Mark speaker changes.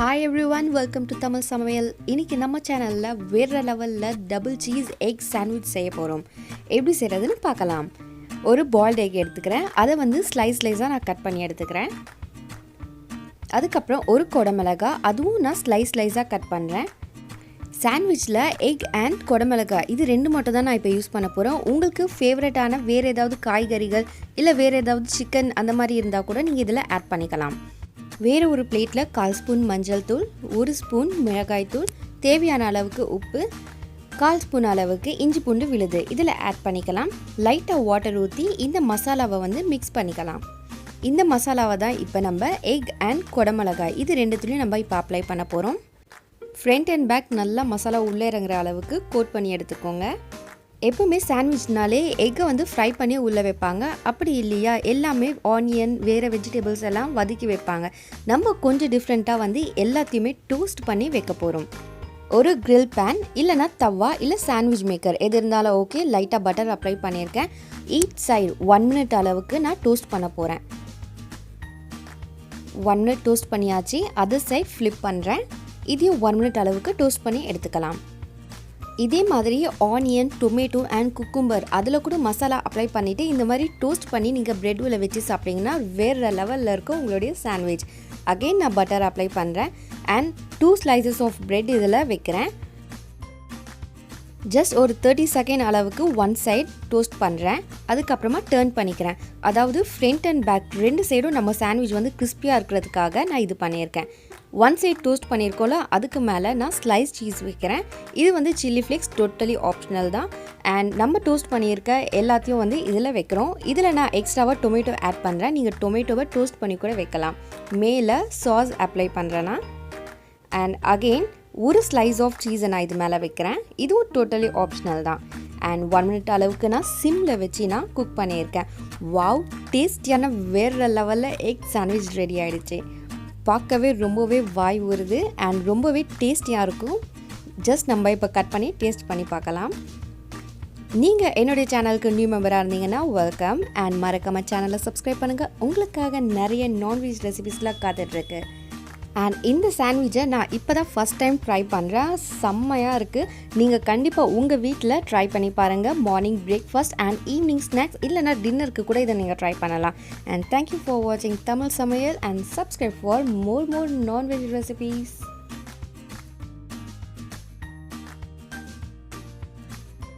Speaker 1: Hi everyone, welcome to Tamil சமையல். இன்றைக்கி நம்ம சேனலில் வேறு லெவலில் டபுள் சீஸ் எக் சாண்ட்விச் செய்ய போகிறோம். எப்படி செய்கிறதுன்னு பார்க்கலாம். ஒரு பாயில்டு எக் எடுத்துக்கிறேன். அதை ஸ்லைஸாக நான் கட் பண்ணி எடுத்துக்கிறேன். அதுக்கப்புறம் ஒரு குடமிளகா, அதுவும் நான் ஸ்லைஸாக கட் பண்ணுறேன். சாண்ட்விச்சில் எக் அண்ட் குடமிளகா இது ரெண்டு மட்டும் தான் நான் இப்போ யூஸ் பண்ண போகிறேன். உங்களுக்கு ஃபேவரட்டான வேறு ஏதாவது காய்கறிகள் இல்லை வேறு ஏதாவது சிக்கன் அந்த மாதிரி இருந்தால் கூட நீங்கள் இதில் ஆட் பண்ணிக்கலாம். வேறு ஒரு பிளேட்டில் 1/4 ஸ்பூன் மஞ்சள் தூள், 1 ஸ்பூன் மிளகாய் தூள், தேவையான அளவுக்கு உப்பு, 1/4 ஸ்பூன் அளவுக்கு இஞ்சி பூண்டு விழுது இதில் ஆட் பண்ணிக்கலாம். லைட்டாக வாட்டர் ஊற்றி இந்த மசாலாவை மிக்ஸ் பண்ணிக்கலாம். இந்த மசாலாவை தான் இப்போ நம்ம எக் அண்ட் குடமிளகாய் இது ரெண்டுத்துலேயும் நம்ம இப்போ அப்ளை பண்ண போகிறோம். ஃப்ரண்ட் அண்ட் பேக் நல்லா மசாலா உள்ளே இறங்குற அளவுக்கு கோட் பண்ணி எடுத்துக்கோங்க. எப்போவுமே சாண்ட்விச்னாலே எக்கை ஃப்ரை பண்ணி உள்ளே வைப்பாங்க. அப்படி இல்லையா, எல்லாமே ஆனியன் வேறு வெஜிடபிள்ஸ் எல்லாம் வதக்கி வைப்பாங்க. நம்ம கொஞ்சம் டிஃப்ரெண்ட்டாக எல்லாத்தையுமே டோஸ்ட் பண்ணி வைக்க போகிறோம். ஒரு grill பேன் இல்லைனா தவா இல்லை சாண்ட்விச் மேக்கர் எது இருந்தாலும் ஓகே. லைட்டாக பட்டர் அப்ளை பண்ணியிருக்கேன். ஈச் சைடு 1 மினிட் அளவுக்கு நான் டோஸ்ட் பண்ண போகிறேன். 1 மினிட் டோஸ்ட் பண்ணியாச்சு. அதர் சைட் ஃப்ளிப் பண்ணுறேன். இதையும் 1 மினிட் அளவுக்கு டோஸ்ட் பண்ணி எடுத்துக்கலாம். இதே மாதிரி ஆனியன், டொமேட்டோ அண்ட் குக்கும்பர் அதில் கூட மசாலா அப்ளை பண்ணிவிட்டு இந்த மாதிரி டோஸ்ட் பண்ணி நீங்கள் பிரெட் உள்ள வச்சு சாப்பிட்டீங்கன்னா வேறு லெவலில் இருக்கும் உங்களுடைய சாண்ட்விச். அகெயின் நான் பட்டர் அப்ளை பண்ணுறேன் அண்ட் 2 ஸ்லைசஸ் ஆஃப் பிரெட் இதில் வைக்கிறேன். ஜஸ்ட் ஒரு 30 செகண்ட் அளவுக்கு ஒன் சைட் டோஸ்ட் பண்ணுறேன். அதுக்கப்புறமா டர்ன் பண்ணிக்கிறேன். அதாவது ஃப்ரண்ட் அண்ட் பேக் ரெண்டு சைடும் நம்ம சாண்ட்விச் கிறிஸ்பியாக இருக்கிறதுக்காக நான் இது பண்ணியிருக்கேன். ஒன் சைட் டோஸ்ட் பண்ணியிருக்கோம்ல, அதுக்கு மேலே நான் ஸ்லைஸ் சீஸ் வைக்கிறேன். இது சில்லி ஃப்ளேக்ஸ் டோட்டலி ஆப்ஷனல் தான். அண்ட் நம்ம டோஸ்ட் பண்ணியிருக்க எல்லாத்தையும் இதில் வைக்கிறோம். இதில் நான் எக்ஸ்ட்ராவாக டொமேட்டோ ஆட் பண்ணுறேன். நீங்கள் டொமேட்டோவை டோஸ்ட் பண்ணி கூட வைக்கலாம். மேலே சாஸ் அப்ளை பண்ணுறேன்னா அண்ட் அகெயின் ஒரு ஸ்லைஸ் ஆஃப் சீஸை நான் இது மேலே வைக்கிறேன். இதுவும் டோட்டலி ஆப்ஷனல் தான். அண்ட் 1 மினிட் அளவுக்கு நான் சிம்மில் வச்சு நான் குக் பண்ணியிருக்கேன். வாவ், டேஸ்டியான வேறு லெவலில் எக் சாண்ட்விச் ரெடி ஆகிடுச்சு. பார்க்கவே ரொம்பவே வாய் ஊறுது அண்ட் ரொம்பவே டேஸ்டியாக இருக்கும். ஜஸ்ட் நம்ம இப்போ கட் பண்ணி டேஸ்ட் பண்ணி பார்க்கலாம். நீங்கள் என்னுடைய சேனலுக்கு நியூ மெம்பராக இருந்தீங்கன்னா வெல்கம் அண்ட் மறக்காம சேனலை சப்ஸ்கிரைப் பண்ணுங்கள். உங்களுக்காக நிறைய நான்வெஜ் ரெசிபிஸ்லாம் காத்துட்ருக்கு. அண்ட் இந்த சாண்ட்விச்சை நான் இப்போ தான் ஃபஸ்ட் டைம் ட்ரை பண்ணுறேன். செம்மையாக இருக்குது. நீங்கள் கண்டிப்பாக உங்கள் வீட்டில் ட்ரை பண்ணி பாருங்கள். Morning breakfast and evening snacks இல்லைனா டின்னருக்கு கூட இதை நீங்கள் ட்ரை பண்ணலாம். அண்ட் தேங்க்யூ ஃபார் வாட்சிங் தமிழ் சமையல் and subscribe for more non veg recipes.